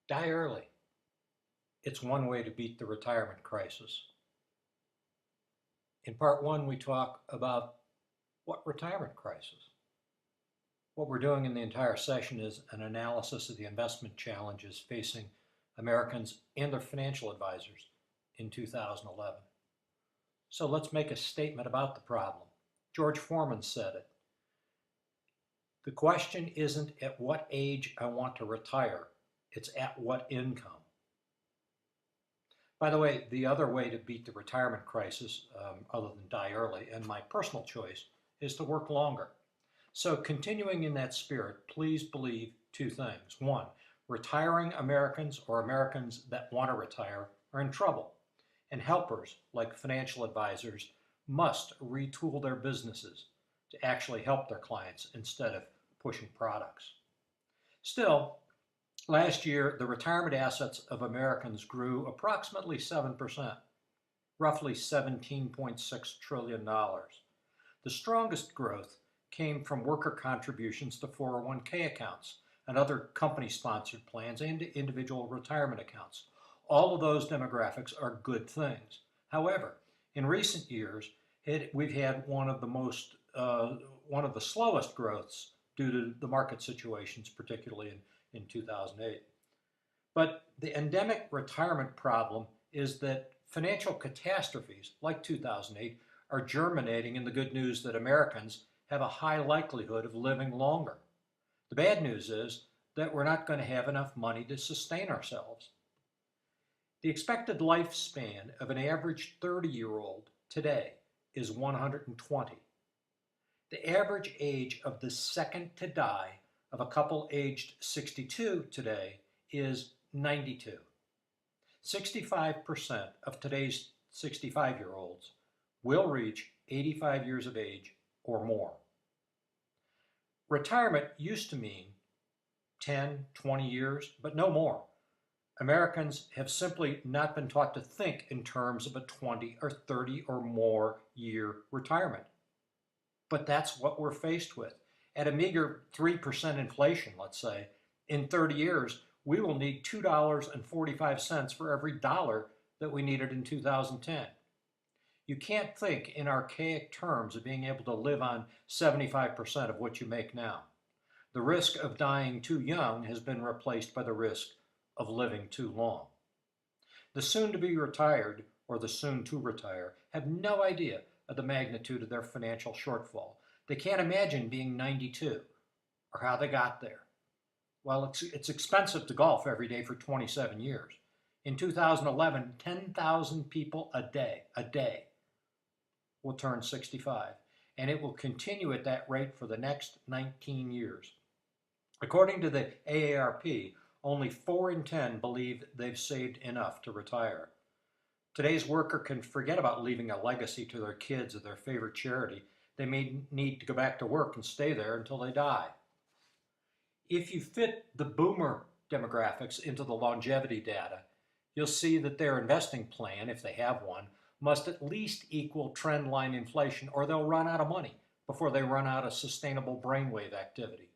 Die early. It's one way to beat the retirement crisis. In part one, we talk about what retirement crisis. What we're doing in the entire session is an analysis of the investment challenges facing Americans and their financial advisors in 2011. So let's make a statement about the problem. George Foreman said it. The question isn't at what age I want to retire, it's at what income. By the way, the other way to beat the retirement crisis, other than die early, and my personal choice, is to work longer. So continuing in that spirit, please believe two things. One, retiring Americans or Americans that want to retire are in trouble, and helpers like financial advisors must retool their businesses to actually help their clients instead of pushing products. Still, last year, the retirement assets of Americans grew approximately 7%, roughly $17.6 trillion. The strongest growth came from worker contributions to 401k accounts and other company-sponsored plans and individual retirement accounts. All of those demographics are good things. However, in recent years, we've had one of the slowest growths due to the market situations, particularly in 2008. But the endemic retirement problem is that financial catastrophes like 2008 are germinating in the good news that Americans have a high likelihood of living longer. The bad news is that we're not going to have enough money to sustain ourselves. The expected lifespan of an average 30-year-old today is 120. The average age of the second to die of a couple aged 62 today is 92. 65% of today's 65-year-olds will reach 85 years of age or more. Retirement used to mean 10, 20 years, but no more. Americans have simply not been taught to think in terms of a 20 or 30 or more year retirement. But that's what we're faced with. At a meager 3% inflation, let's say, in 30 years, we will need $2.45 for every dollar that we needed in 2010. You can't think in archaic terms of being able to live on 75% of what you make now. The risk of dying too young has been replaced by the risk of living too long. The soon-to-be retired or the soon-to-retire have no idea of the magnitude of their financial shortfall. They can't imagine being 92 or how they got there. Well, it's expensive to golf every day for 27 years. In 2011, 10,000 people a day will turn 65, and it will continue at that rate for the next 19 years. According to the AARP, only 4 in 10 believe they've saved enough to retire. Today's worker can forget about leaving a legacy to their kids or their favorite charity. They may need to go back to work and stay there until they die. If you fit the boomer demographics into the longevity data, you'll see that their investing plan, if they have one, must at least equal trendline inflation or they'll run out of money before they run out of sustainable brainwave activity.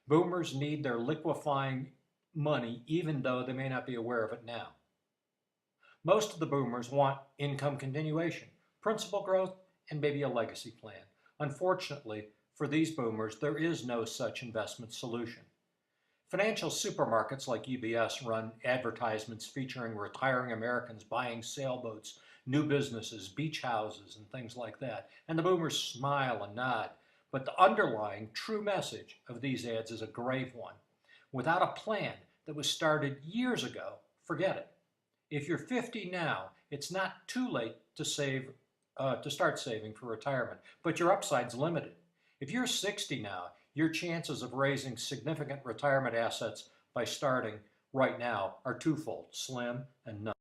Boomers need their liquefying money even though they may not be aware of it now. Most of the boomers want income continuation, principal growth, and maybe a legacy plan. Unfortunately, for these boomers, there is no such investment solution. Financial supermarkets like UBS run advertisements featuring retiring Americans buying sailboats, new businesses, beach houses, and things like that. And the boomers smile and nod. But the underlying true message of these ads is a grave one. Without a plan that was started years ago, forget it. If you're 50 now, it's not too late to start saving for retirement, but your upside's limited. If you're 60 now, your chances of raising significant retirement assets by starting right now are twofold, slim and none.